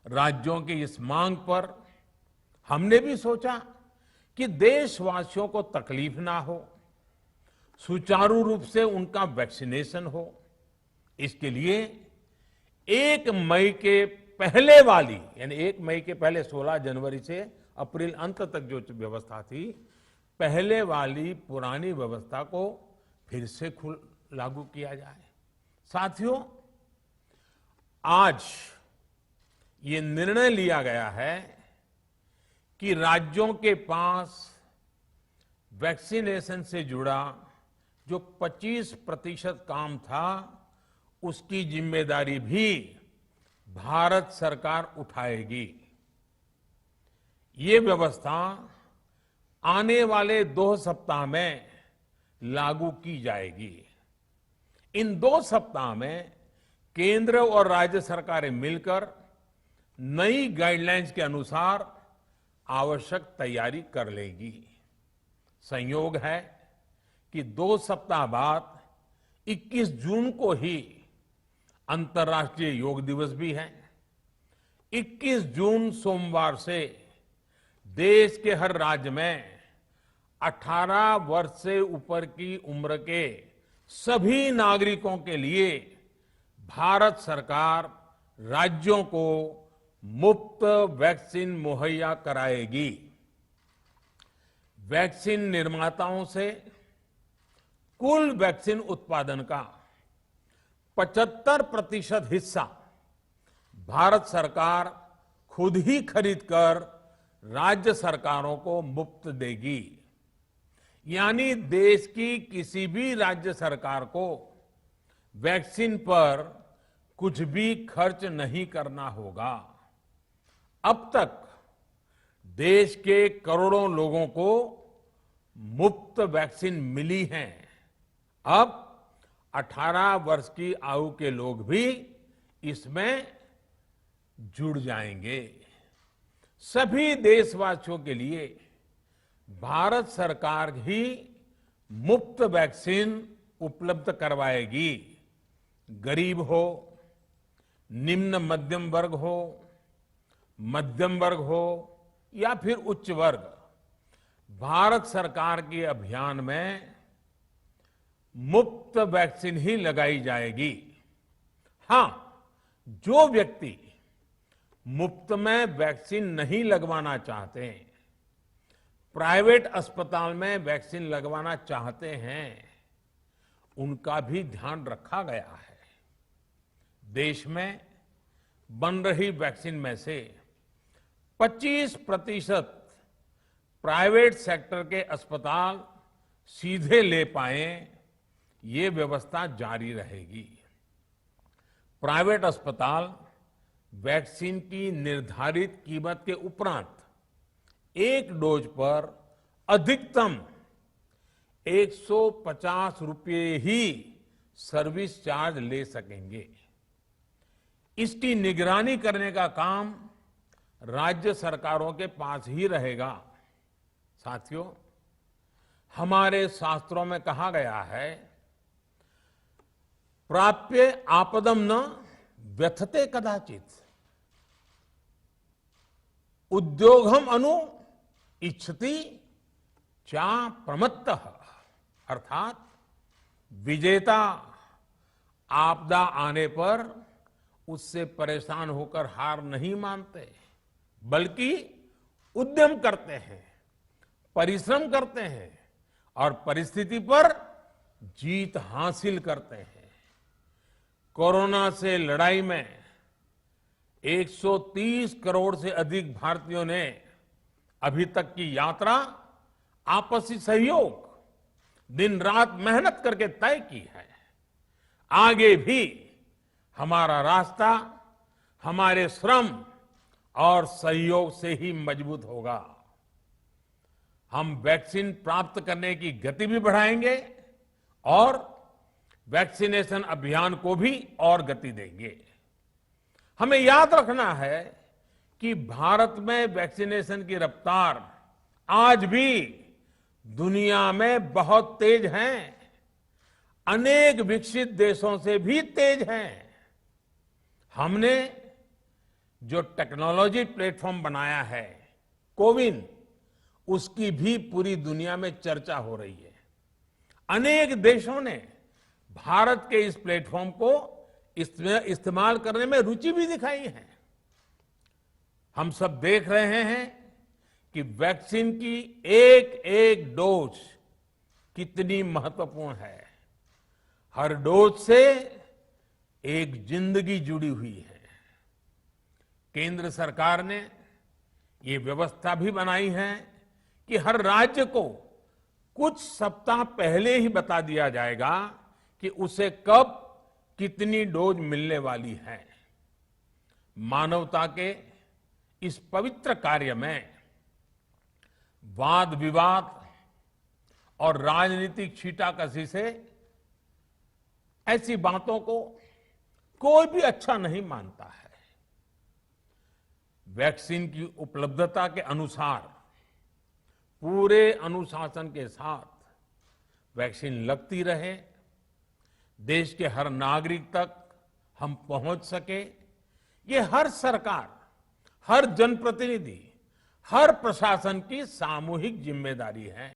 राज्यों की इस मांग पर हमने भी सोचा कि देशवासियों को तकलीफ ना हो, सुचारू रूप से उनका वैक्सीनेशन हो। इसके लिए 1 मई के पहले वाली, यानी 1 मई के पहले 16 जनवरी से अप्रैल अंत तक जो व्यवस्था थी, पहले वाली पुरानी व्यवस्था को फिर से लागू किया जाए। साथियों, आज ये निर्णय लिया गया है कि राज्यों के पास वैक्सीनेशन से जुड़ा जो 25% काम था, उसकी जिम्मेदारी भी भारत सरकार उठाएगी। ये व्यवस्था आने वाले 2 सप्ताह में लागू की जाएगी। इन 2 सप्ताह में केंद्र और राज्य सरकारें मिलकर नई गाइडलाइंस के अनुसार आवश्यक तैयारी कर लेगी। संयोग है कि 2 सप्ताह बाद 21 जून को ही अंतर्राष्ट्रीय योग दिवस भी है। 21 जून सोमवार से देश के हर राज्य में 18 वर्ष से ऊपर की उम्र के सभी नागरिकों के लिए भारत सरकार राज्यों को मुफ्त वैक्सीन मुहैया कराएगी। वैक्सीन निर्माताओं से कुल वैक्सीन उत्पादन का 75% हिस्सा भारत सरकार खुद ही खरीदकर राज्य सरकारों को मुफ्त देगी। यानी देश की किसी भी राज्य सरकार को वैक्सीन पर कुछ भी खर्च नहीं करना होगा। अब तक देश के करोड़ों लोगों को मुफ्त वैक्सीन मिली है। अब 18 वर्ष की आयु के लोग भी इसमें जुड़ जाएंगे। सभी देशवासियों के लिए भारत सरकार ही मुफ्त वैक्सीन उपलब्ध करवाएगी। गरीब हो, निम्न मध्यम वर्ग हो, मध्यम वर्ग हो या फिर उच्च वर्ग, भारत सरकार के अभियान में मुफ्त वैक्सीन ही लगाई जाएगी। हां, जो व्यक्ति मुफ्त में वैक्सीन नहीं लगवाना चाहते, प्राइवेट अस्पताल में वैक्सीन लगवाना चाहते हैं, उनका भी ध्यान रखा गया है। देश में बन रही वैक्सीन में से 25% प्राइवेट सेक्टर के अस्पताल सीधे ले पाए, ये व्यवस्था जारी रहेगी। प्राइवेट अस्पताल वैक्सीन की निर्धारित कीमत के उपरांत एक डोज पर अधिकतम 150 रुपये ही सर्विस चार्ज ले सकेंगे। इसकी निगरानी करने का काम राज्य सरकारों के पास ही रहेगा। साथियों, हमारे शास्त्रों में कहा गया है, प्राप्य आपदम न व्यथते कदाचित, उद्योगम अनु इच्छति चा प्रमत्तः। अर्थात विजेता आपदा आने पर उससे परेशान होकर हार नहीं मानते, बल्कि उद्यम करते हैं, परिश्रम करते हैं और परिस्थिति पर जीत हासिल करते हैं। कोरोना से लड़ाई में 130 करोड़ से अधिक भारतीयों ने अभी तक की यात्रा आपसी सहयोग, दिन रात मेहनत करके तय की है। आगे भी हमारा रास्ता हमारे श्रम और सहयोग से ही मजबूत होगा। हम वैक्सीन प्राप्त करने की गति भी बढ़ाएंगे और वैक्सीनेशन अभियान को भी और गति देंगे। हमें याद रखना है कि भारत में वैक्सीनेशन की रफ्तार आज भी दुनिया में बहुत तेज है, अनेक विकसित देशों से भी तेज है। हमने जो टेक्नोलॉजी प्लेटफॉर्म बनाया है कोविन, उसकी भी पूरी दुनिया में चर्चा हो रही है। अनेक देशों ने भारत के इस प्लेटफॉर्म को इस्तेमाल करने में रुचि भी दिखाई है। हम सब देख रहे हैं कि वैक्सीन की एक एक डोज कितनी महत्वपूर्ण है। हर डोज से एक जिंदगी जुड़ी हुई है। केंद्र सरकार ने ये व्यवस्था भी बनाई है कि हर राज्य को कुछ सप्ताह पहले ही बता दिया जाएगा कि उसे कब कितनी डोज मिलने वाली है। मानवता के इस पवित्र कार्य में वाद विवाद और राजनीतिक छींटाकशी से ऐसी बातों को कोई भी अच्छा नहीं मानता है। वैक्सीन की उपलब्धता के अनुसार पूरे अनुशासन के साथ वैक्सीन लगती रहे, देश के हर नागरिक तक हम पहुंच सके, ये हर सरकार, हर जनप्रतिनिधि, हर प्रशासन की सामूहिक जिम्मेदारी है।